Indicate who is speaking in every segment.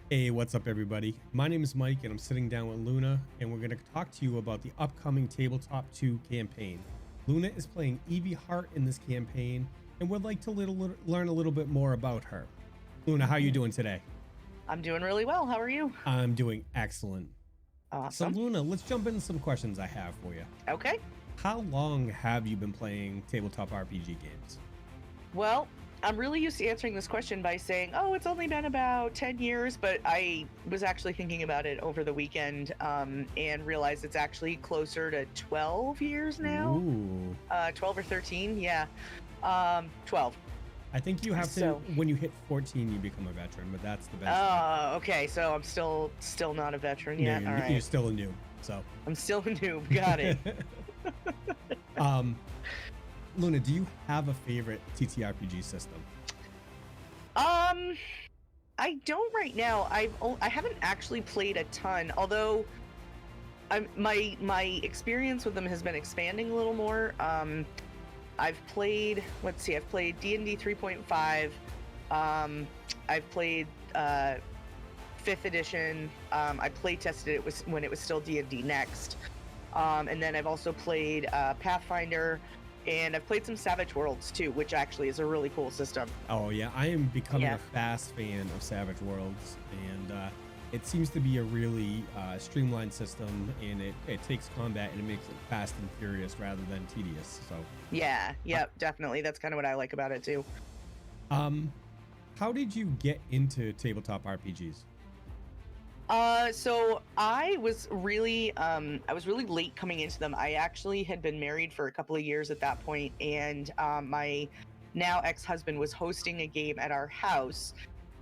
Speaker 1: Hey, what's up, everybody? My name is Mike, and I'm sitting down with Luna, and we're going to talk to you about the upcoming Tabletop 2 campaign. Luna is playing Evie Hart in this campaign, and would like to learn a little bit more about her. Luna, how are you doing today?
Speaker 2: I'm doing really well. How are you?
Speaker 1: I'm doing excellent. So,
Speaker 2: Awesome.
Speaker 1: Luna, let's jump into some questions I have for you.
Speaker 2: Okay.
Speaker 1: How long have you been playing tabletop RPG games?
Speaker 2: Well, I'm really used to answering this question by saying, oh, it's only been about 10 years, but I was actually thinking about it over the weekend and realized it's actually closer to 12 years now.
Speaker 1: Ooh.
Speaker 2: 12 or 13. Yeah. 12.
Speaker 1: I think you have to, when you hit 14, you become a veteran, but that's the best.
Speaker 2: Oh, okay. So I'm still not a veteran yet.
Speaker 1: No,
Speaker 2: All right.
Speaker 1: You're still a noob. So
Speaker 2: I'm still a noob. Got it.
Speaker 1: Luna, do you have a favorite TTRPG system?
Speaker 2: I don't right now. I haven't actually played a ton, although my experience with them has been expanding a little more. I've played, let's see, I've played D&D 3.5. I've played 5th edition. I play tested it when it was still D&D Next. And then I've also played Pathfinder, and I've played some Savage Worlds too, which actually is a really cool system.
Speaker 1: Oh yeah, I am becoming a fast fan of Savage Worlds, and it seems to be a really streamlined system, and it takes combat and it makes it fast and furious rather than tedious. So
Speaker 2: yeah, definitely. That's kind of what I like about it too.
Speaker 1: How did you get into tabletop RPGs?
Speaker 2: So I was really late coming into them. I actually had been married for a couple of years at that point, and my now ex-husband was hosting a game at our house,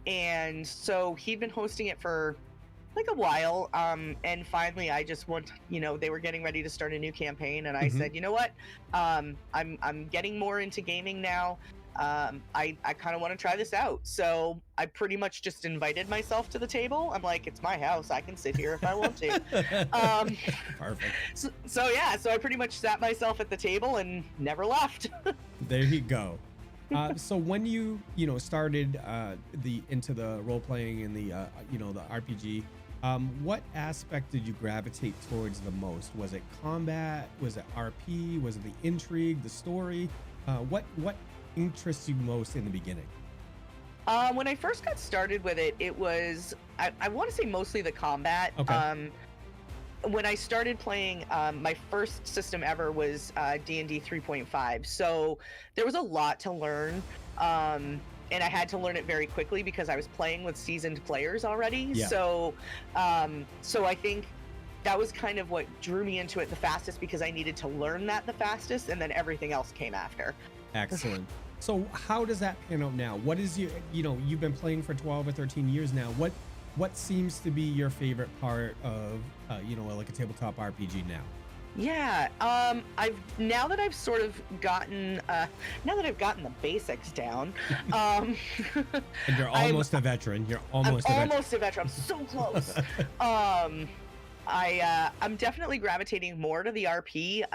Speaker 2: and so he'd been hosting it for like a while. And finally, I just they were getting ready to start a new campaign, and I said, you know what, I'm getting more into gaming now. I kind of want to try this out. So I pretty much just invited myself to the table. I'm like, it's my house. I can sit here if I want to.
Speaker 1: Perfect.
Speaker 2: So I pretty much sat myself at the table and never left.
Speaker 1: There you go. So when you started into the role playing and the the RPG, what aspect did you gravitate towards the most? Was it combat? Was it RP? Was it the intrigue, the story? What interests you most in the beginning?
Speaker 2: When I first got started with it, it was I want to say mostly the combat.
Speaker 1: Okay.
Speaker 2: When I started playing, my first system ever was D&D 3.5, so there was a lot to learn, and I had to learn it very quickly because I was playing with seasoned players already.
Speaker 1: Yeah.
Speaker 2: So I think that was kind of what drew me into it the fastest, because I needed to learn that the fastest, and then everything else came after.
Speaker 1: Excellent. So how does that pan out now? What is you've been playing for 12 or 13 years now. What seems to be your favorite part of like a tabletop RPG now?
Speaker 2: Yeah, now that I've sort of gotten the basics down,
Speaker 1: And you're almost a veteran. You're almost
Speaker 2: a veteran. I'm so close. I'm definitely gravitating more to the RP.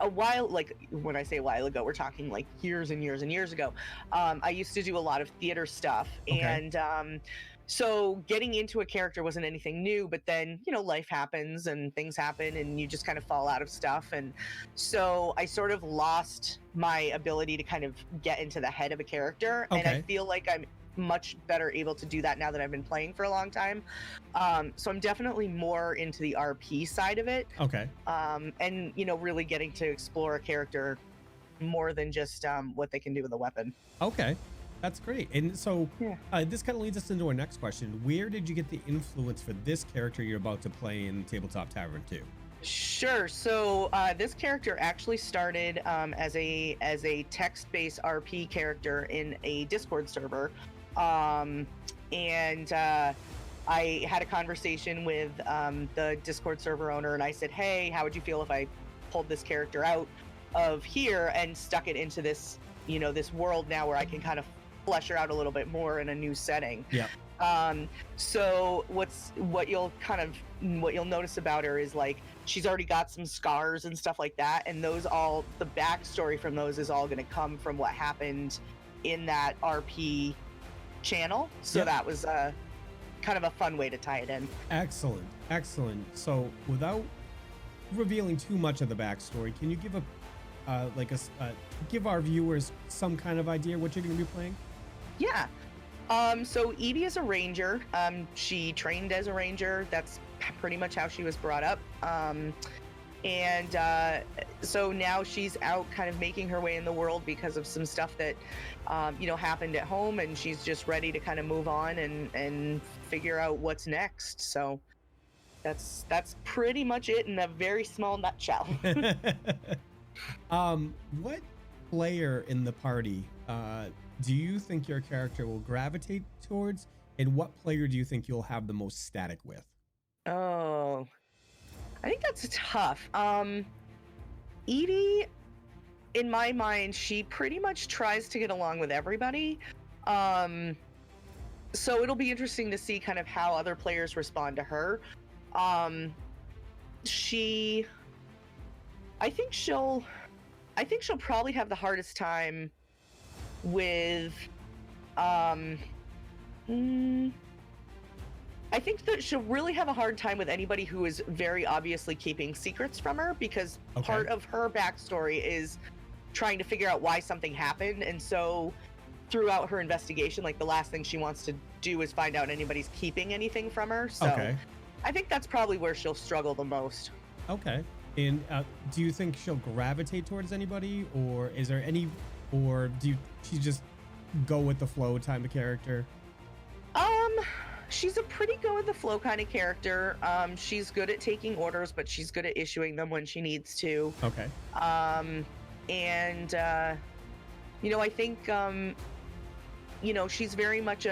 Speaker 2: A while, like when I say a while ago, we're talking like years and years and years ago. I used to do a lot of theater stuff, and so getting into a character wasn't anything new. But then life happens and things happen, and you just kind of fall out of stuff. And so I sort of lost my ability to kind of get into the head of a character, and I feel like I'm much better able to do that now that I've been playing for a long time. So I'm definitely more into the RP side of it.
Speaker 1: Okay.
Speaker 2: And really getting to explore a character more than just what they can do with a weapon.
Speaker 1: Okay. That's great. And so this kind of leads us into our next question. Where did you get the influence for this character you're about to play in Tabletop Tavern 2?
Speaker 2: Sure. So this character actually started as a text-based RP character in a Discord server. And I had a conversation with the Discord server owner, and I said, hey, how would you feel if I pulled this character out of here and stuck it into this, this world now where I can kind of flesh her out a little bit more in a new setting.
Speaker 1: Yeah.
Speaker 2: So what you'll notice about her is like she's already got some scars and stuff like that, and the backstory from those is all going to come from what happened in that RP channel. So
Speaker 1: Yep.
Speaker 2: that was kind of a fun way to tie it in.
Speaker 1: Excellent, excellent. So without revealing too much of the backstory, can you give a give our viewers some kind of idea what you're going to be playing?
Speaker 2: Yeah. So Evie is a ranger. She trained as a ranger. That's pretty much how she was brought up. So now she's out kind of making her way in the world because of some stuff that, happened at home, and she's just ready to kind of move on and figure out what's next. So that's pretty much it in a very small nutshell.
Speaker 1: What player in the party do you think your character will gravitate towards, and what player do you think you'll have the most static with?
Speaker 2: Oh, I think that's tough. Edie, in my mind, she pretty much tries to get along with everybody. So it'll be interesting to see kind of how other players respond to her. She, I think she'll probably have the hardest time with, I think that she'll really have a hard time with anybody who is very obviously keeping secrets from her, because part of her backstory is trying to figure out why something happened. And so throughout her investigation, like, the last thing she wants to do is find out anybody's keeping anything from her. So I think that's probably where she'll struggle the most.
Speaker 1: Okay. And do you think she'll gravitate towards anybody, or is there any, or she just go with the flow type of character?
Speaker 2: She's a pretty go with the flow kind of character. She's good at taking orders, but she's good at issuing them when she needs to.
Speaker 1: Okay.
Speaker 2: I think, she's very much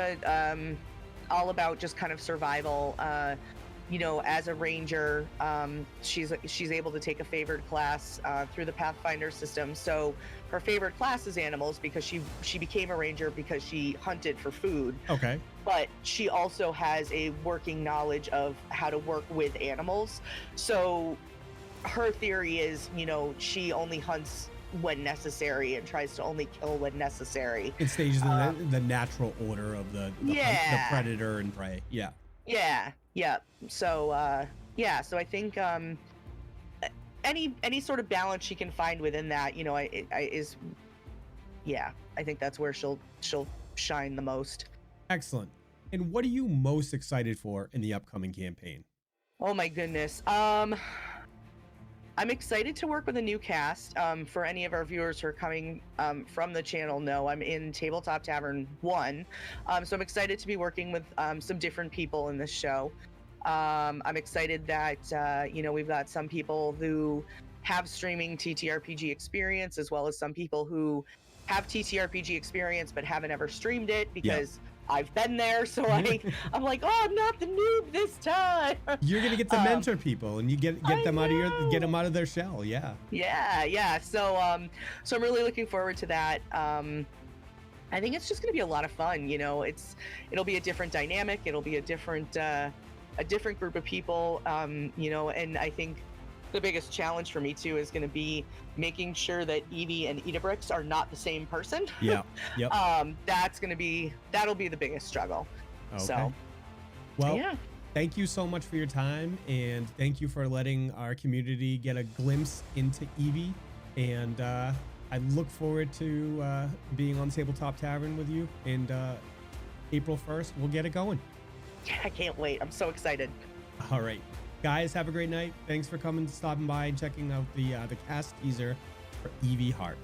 Speaker 2: all about just kind of survival. As a ranger, she's able to take a favored class through the Pathfinder system. So her favorite class is animals, because she became a ranger because she hunted for food.
Speaker 1: Okay.
Speaker 2: But she also has a working knowledge of how to work with animals. So her theory is, she only hunts when necessary and tries to only kill when necessary.
Speaker 1: It stages in the natural order of the predator and prey. Yeah.
Speaker 2: Yeah. So I think any sort of balance she can find within that, I think that's where she'll shine the most.
Speaker 1: Excellent. And what are you most excited for in the upcoming campaign?
Speaker 2: Oh my goodness. I'm excited to work with a new cast. For any of our viewers who are coming from the channel, know I'm in Tabletop Tavern 1. So I'm excited to be working with some different people in this show. I'm excited that, we've got some people who have streaming TTRPG experience, as well as some people who have TTRPG experience but haven't ever streamed it, because I've been there. So I'm like, oh, I'm not the noob this time. You're
Speaker 1: gonna get to mentor people, and you get them out of their shell.
Speaker 2: Yeah. So I'm really looking forward to that. I think it's just gonna be a lot of fun. It'll be a different dynamic. It'll be a different group of people. And I think the biggest challenge for me too is going to be making sure that Evie and Edabrix are not the same person.
Speaker 1: Yeah. Yep.
Speaker 2: That'll be the biggest struggle.
Speaker 1: Okay.
Speaker 2: So,
Speaker 1: well, thank you so much for your time, and thank you for letting our community get a glimpse into Evie. And I look forward to being on Tabletop Tavern with you. And April 1st, we'll get it going.
Speaker 2: Yeah, I can't wait. I'm so excited.
Speaker 1: All right. Guys, have a great night. Thanks for stopping by and checking out the cast teaser for Evie Hart.